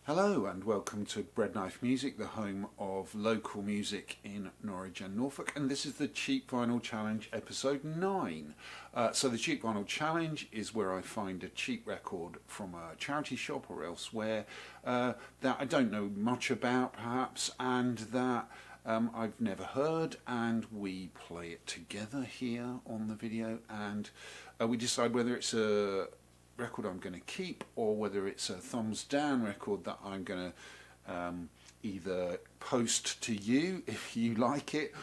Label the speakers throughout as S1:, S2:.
S1: Hello and welcome to Breadknife Music, the home of local music in Norwich and Norfolk, and this is the Cheap Vinyl Challenge episode 9. So the Cheap Vinyl Challenge is where I find a cheap record from a charity shop or elsewhere that I don't know much about perhaps, and that I've never heard, and we play it together here on the video, and we decide whether it's a record I'm going to keep or whether it's a thumbs down record that I'm going to either post to you if you like it,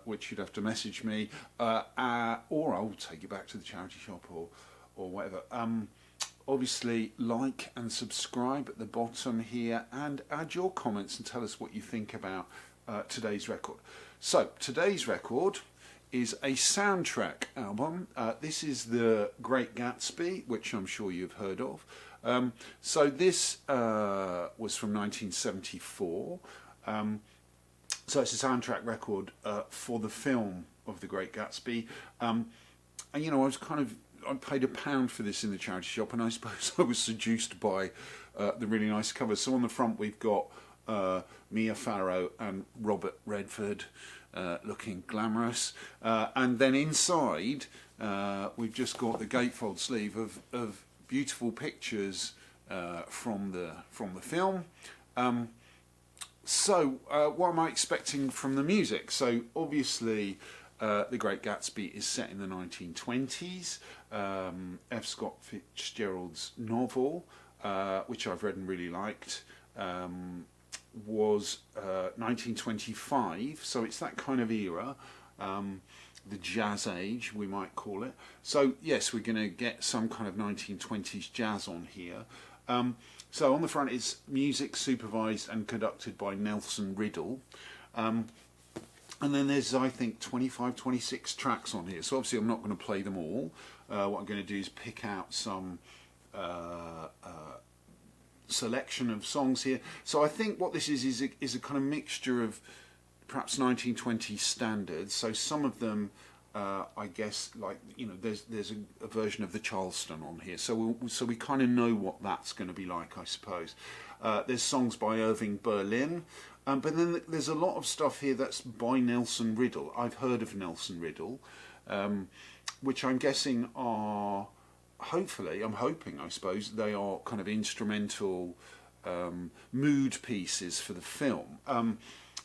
S1: which you'd have to message me, or I'll take it back to the charity shop or whatever. Obviously like and subscribe at the bottom here and add your comments and tell us what you think about today's record. So today's record is a soundtrack album. This is the Great Gatsby, which I'm sure you've heard of. So this was from 1974. So it's a soundtrack record for the film of the Great Gatsby. And you know, I paid £1 for this in the charity shop, and I suppose I was seduced by the really nice cover. So on the front we've got Mia Farrow and Robert Redford looking glamorous, and then inside we've just got the gatefold sleeve of beautiful pictures from the film. So what am I expecting from the music? So obviously The Great Gatsby is set in the 1920s. F. Scott Fitzgerald's novel, which I've read and really liked, was 1925, so it's that kind of era, the jazz age we might call it. So yes, we're going to get some kind of 1920s jazz on here. So on the front is music supervised and conducted by Nelson Riddle, and then there's, I think, 26 tracks on here. So obviously I'm not going to play them all. What I'm going to do is pick out some selection of songs here. So I think what this is a kind of mixture of perhaps 1920s standards. So some of them, I guess, like, you know, there's a version of the Charleston on here. So we kind of know what that's going to be like, I suppose. There's songs by Irving Berlin, but then there's a lot of stuff here that's by Nelson Riddle. I've heard of Nelson Riddle, which I'm guessing are, hopefully, I'm hoping, I suppose, they are kind of instrumental mood pieces for the film.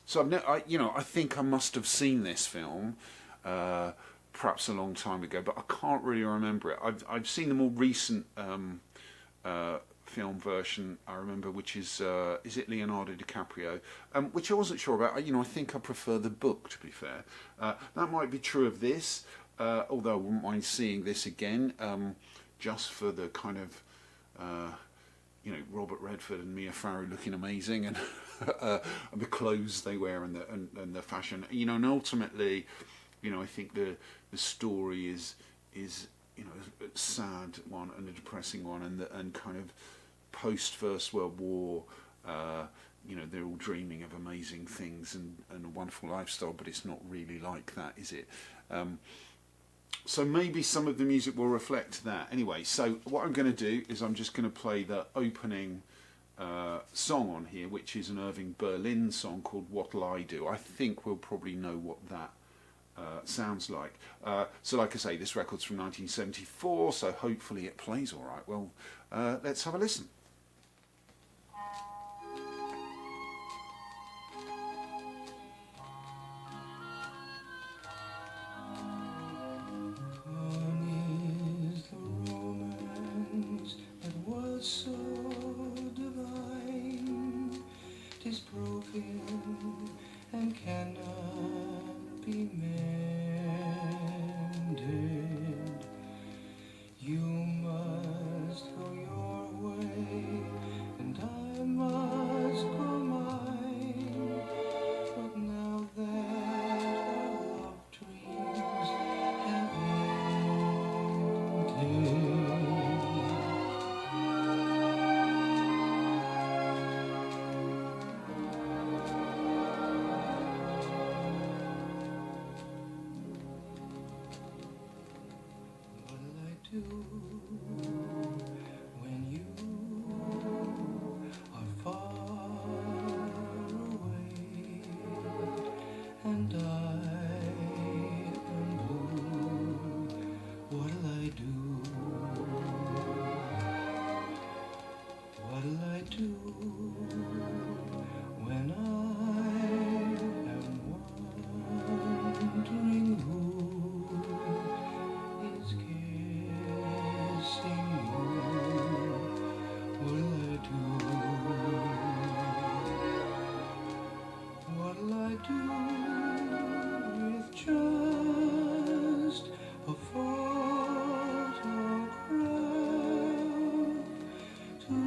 S1: So I think I must have seen this film perhaps a long time ago, but I can't really remember it. I've seen the more recent film version, I remember, which is it Leonardo DiCaprio, which I wasn't sure about. I think I prefer the book, to be fair. That might be true of this, although I wouldn't mind seeing this again. Just for the kind of, Robert Redford and Mia Farrow looking amazing, and the clothes they wear and the fashion, and ultimately, I think the story is a sad one and a depressing one, and kind of post First World War, they're all dreaming of amazing things and a wonderful lifestyle, but it's not really like that, is it? So maybe some of the music will reflect that. Anyway, so what I'm going to do is I'm just going to play the opening song on here, which is an Irving Berlin song called What'll I Do. I think we'll probably know what that sounds like. So like I say, this record's from 1974, so hopefully it plays all right. Well, let's have a listen.
S2: And cannot be mended. You must go your way, and I must go mine. But now that our love dreams have ended, when you are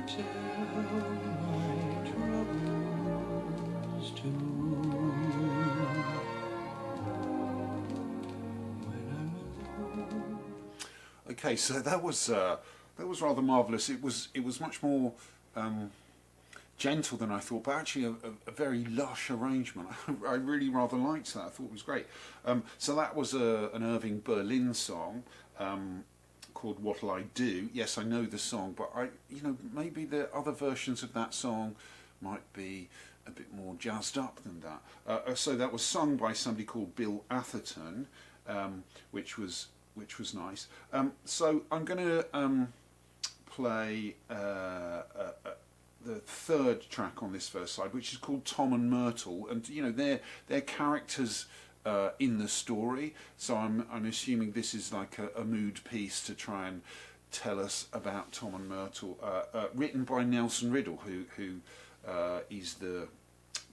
S2: tell my troubles to. When I'm alone.
S1: Okay, so that was rather marvellous. It was much more gentle than I thought, but actually a very lush arrangement. I really rather liked that. I thought it was great. So that was an Irving Berlin song called "What'll I Do." Yes, I know the song, but maybe the other versions of that song might be a bit more jazzed up than that. So that was sung by somebody called Bill Atherton, which was nice. So I'm going to play the third track on this first side, which is called Tom and Myrtle, and they're characters in the story. So I'm assuming this is like a mood piece to try and tell us about Tom and Myrtle, written by Nelson Riddle, who is the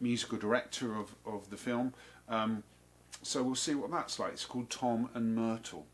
S1: musical director of the film. So we'll see what that's like. It's called Tom and Myrtle.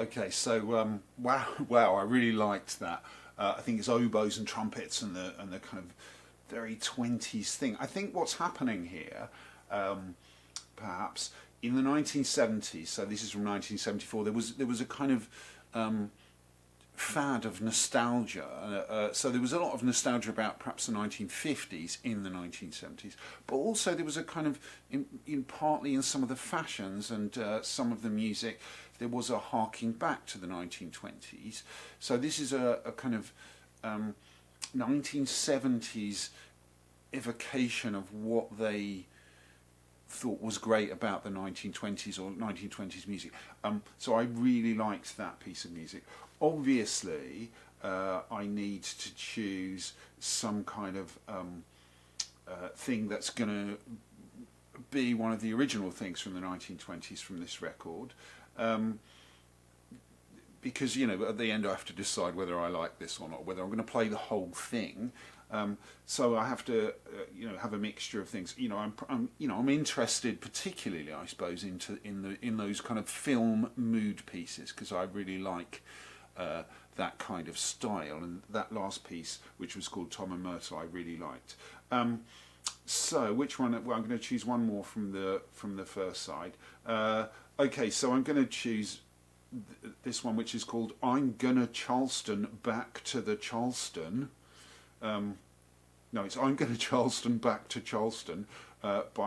S1: Okay, so wow, I really liked that. I think it's oboes and trumpets and the kind of very 20s thing. I think what's happening here, perhaps in the 1970s. So this is from 1974. There was a kind of fad of nostalgia. So there was a lot of nostalgia about perhaps the 1950s in the 1970s, but also there was a kind of, partly in some of the fashions and some of the music, there was a harking back to the 1920s. So this is a kind of 1970s evocation of what they thought was great about the 1920s or 1920s music. So I really liked that piece of music. Obviously, I need to choose some kind of thing that's going to be one of the original things from the 1920s from this record. Because, at the end I have to decide whether I like this or not, whether I'm going to play the whole thing. So I have to, have a mixture of things. I'm interested, particularly, I suppose, in those kind of film mood pieces, because I really like that kind of style. And that last piece, which was called Tom and Myrtle, I really liked. So which one? Well, I'm going to choose one more from the first side. Okay, so I'm going to choose this one, which is called "I'm Gonna Charleston Back to the Charleston." No, it's "I'm Gonna Charleston Back to Charleston,"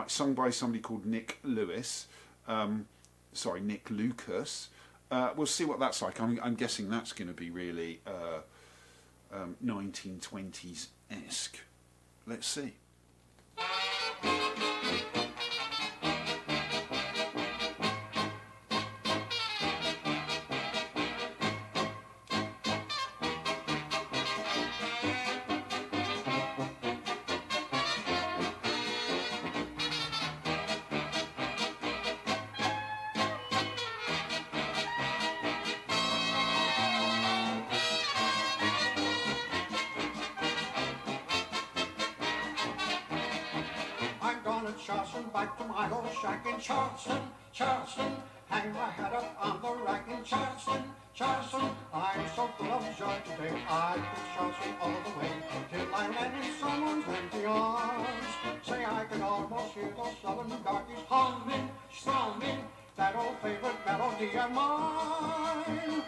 S1: sung by somebody called Nick Lucas. We'll see what that's like. I'm guessing that's going to be really 1920s-esque. Let's see.
S2: I'm Charleston, back to my old shack in Charleston, Charleston. Hang my hat up on the rack in Charleston, Charleston. I'm so full of joy today, I could Charleston all the way till I land in someone's empty arms. Say I can almost hear those southern darkies strumming that old favorite melody of mine.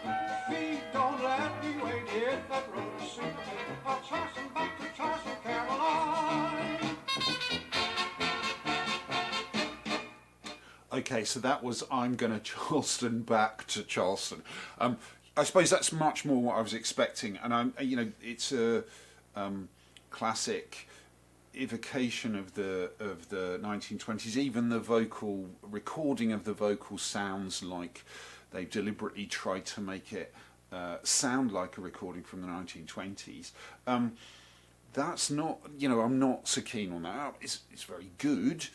S2: Feet don't let me wait if that road is syncopated. Oh, Charleston, back to Charleston, Caroline.
S1: Okay, so that was I'm Gonna Charleston Back to Charleston. I suppose that's much more what I was expecting, and it's a classic evocation of the 1920s. Even the vocal recording of the vocal sounds like they deliberately tried to make it sound like a recording from the 1920s. That's not, I'm not so keen on that. It's very good.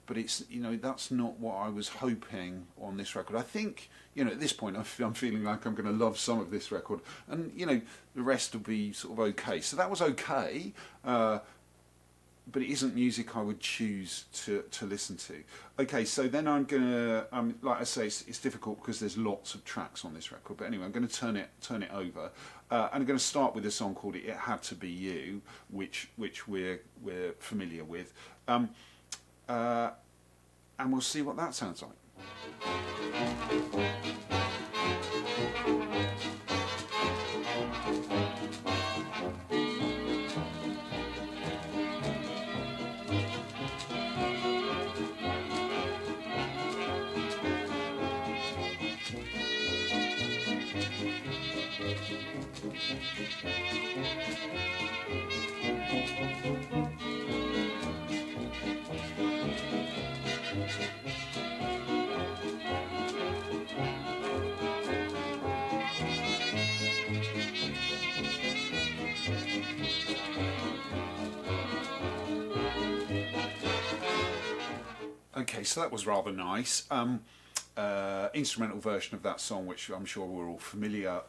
S1: But it's, that's not what I was hoping on this record. I think, at this point, I'm feeling like I'm going to love some of this record, and the rest will be sort of okay. So that was okay, but it isn't music I would choose to listen to. Okay, so then I'm gonna, like I say, it's difficult because there's lots of tracks on this record. But anyway, I'm going to turn it over, and I'm going to start with a song called "It Had to Be You," which we're familiar with. And we'll see what that sounds like. Okay, so that was rather nice. Instrumental version of that song, which I'm sure we're all familiar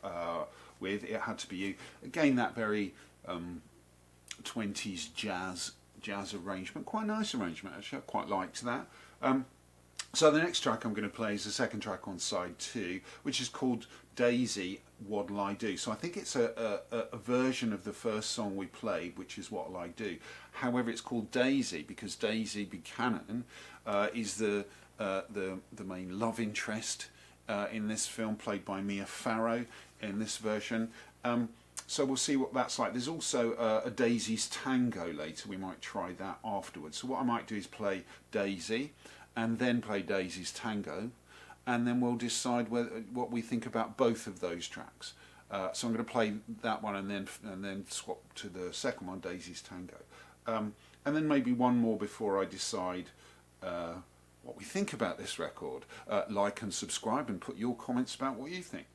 S1: with. It Had to Be You. Again, that very 20s jazz arrangement. Quite a nice arrangement, actually. I quite liked that. So the next track I'm going to play is the second track on side 2, which is called Daisy, What'll I Do? So I think it's a version of the first song we played, which is What'll I Do. However, it's called Daisy because Daisy Buchanan is the main love interest in this film, played by Mia Farrow in this version. So we'll see what that's like. There's also a Daisy's Tango later. We might try that afterwards. So what I might do is play Daisy and then play Daisy's Tango, and then we'll decide what we think about both of those tracks. So I'm going to play that one and then swap to the second one, Daisy's Tango, and then maybe one more before I decide what we think about this record. Like and subscribe and put your comments about what you think.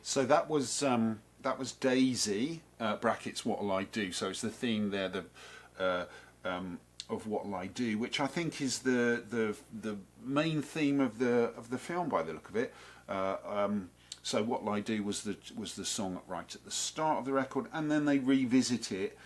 S1: So that was Daisy brackets What'll I Do. So it's the theme there of What'll I Do, which I think is the main theme of the film by the look of it. So What'll I Do was the song right at the start of the record, and then they revisit it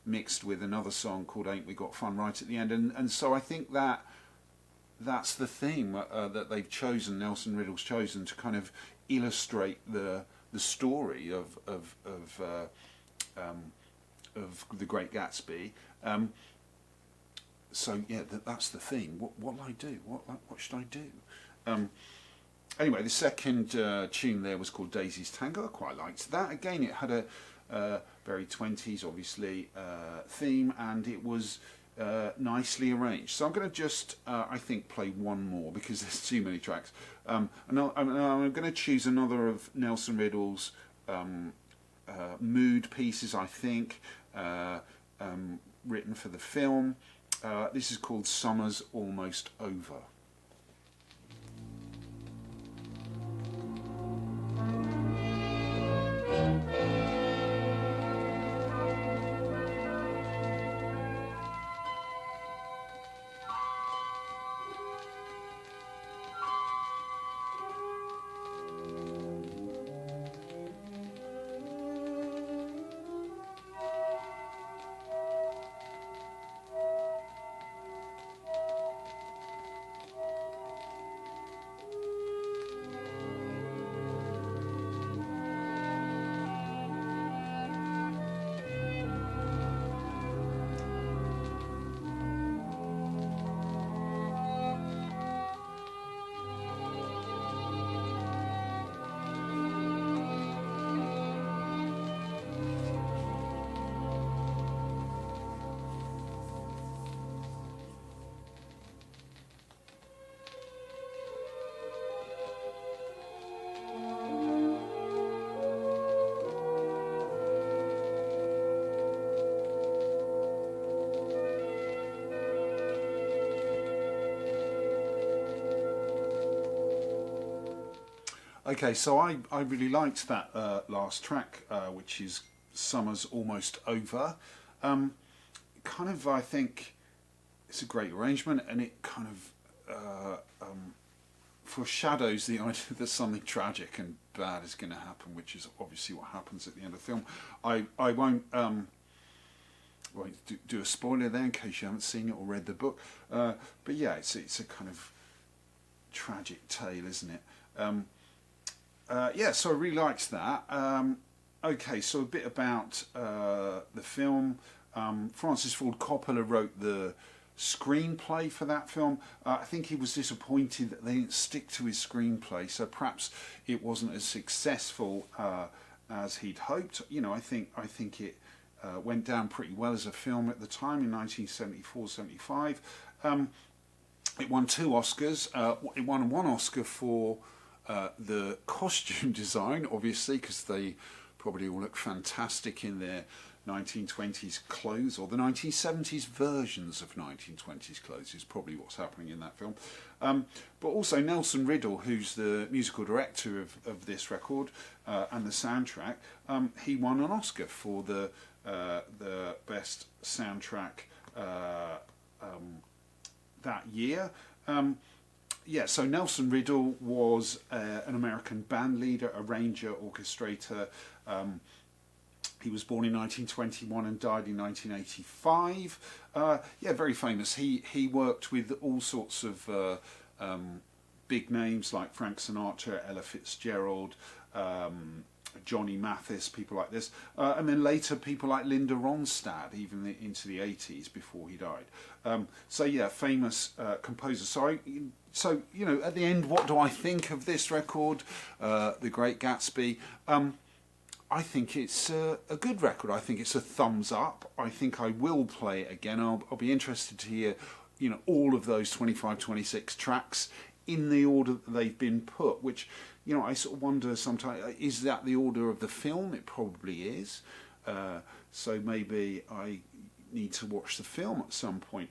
S1: mixed with another song called Ain't We Got Fun right at the end, and so I think that's the theme that they've chosen, Nelson Riddle's chosen, to kind of illustrate the story of the Great Gatsby. So yeah, that's the theme. What'll I do? What should I do? Anyway, the second tune there was called Daisy's Tango. I quite liked that. Again, it had a very 20s, obviously, theme, and it was nicely arranged. So I'm going to just, I think, play one more because there's too many tracks. And I'm going to choose another of Nelson Riddle's mood pieces, I think, written for the film. This is called Summer's Almost Over. Okay, so I really liked that last track, which is Summer's Almost Over. Kind of, I think it's a great arrangement, and it kind of foreshadows the idea that something tragic and bad is going to happen, which is obviously what happens at the end of the film. I won't do a spoiler there in case you haven't seen it or read the book, but yeah, it's a kind of tragic tale, isn't it? Yeah, so I really liked that. Okay, so a bit about the film. Francis Ford Coppola wrote the screenplay for that film. I think he was disappointed that they didn't stick to his screenplay, so perhaps it wasn't as successful as he'd hoped. You know, I think it went down pretty well as a film at the time in 1974-75. It won 2 Oscars. It won 1 Oscar for the costume design, obviously, because they probably all look fantastic in their 1920s clothes, or the 1970s versions of 1920s clothes is probably what's happening in that film. But also Nelson Riddle, who's the musical director of this record and the soundtrack, he won an Oscar for the best soundtrack that year. Yeah, so Nelson Riddle was an American band leader, arranger, orchestrator. He was born in 1921 and died in 1985. Yeah, very famous. He worked with all sorts of big names like Frank Sinatra, Ella Fitzgerald, Johnny Mathis, people like this, and then later people like Linda Ronstadt, even into the 80s before he died. So yeah, famous composer. So you know, at the end, what do I think of this record, The Great Gatsby? I think it's a good record. I think it's a thumbs up. I think I will play it again. I'll be interested to hear, you know, all of those 25, 26 tracks in the order that they've been put, which, you know, I sort of wonder sometimes, is that the order of the film? It probably is. So maybe I need to watch the film at some point.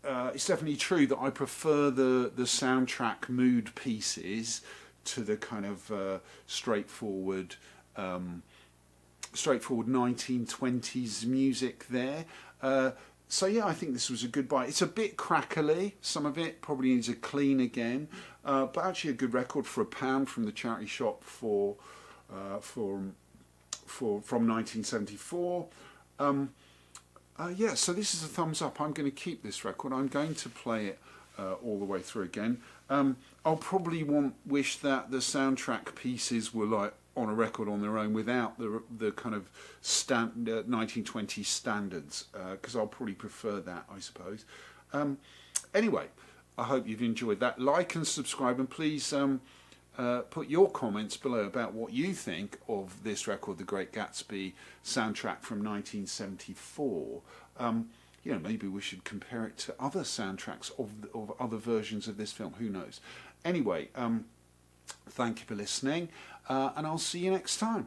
S1: It's definitely true that I prefer the soundtrack mood pieces to the kind of straightforward 1920s music there. So yeah, I think this was a good buy. It's a bit crackly, some of it probably needs a clean again, but actually a good record for £1 from the charity shop from 1974. Yeah, so this is a thumbs up. I'm going to keep this record. I'm going to play it all the way through again. I'll probably wish that the soundtrack pieces were like on a record on their own without the kind of 1920 standards, because I'll probably prefer that, I suppose. Anyway, I hope you've enjoyed that. Like and subscribe, and please put your comments below about what you think of this record, the Great Gatsby soundtrack from 1974. You know, maybe we should compare it to other soundtracks of other versions of this film. Who knows? Anyway, thank you for listening, and I'll see you next time.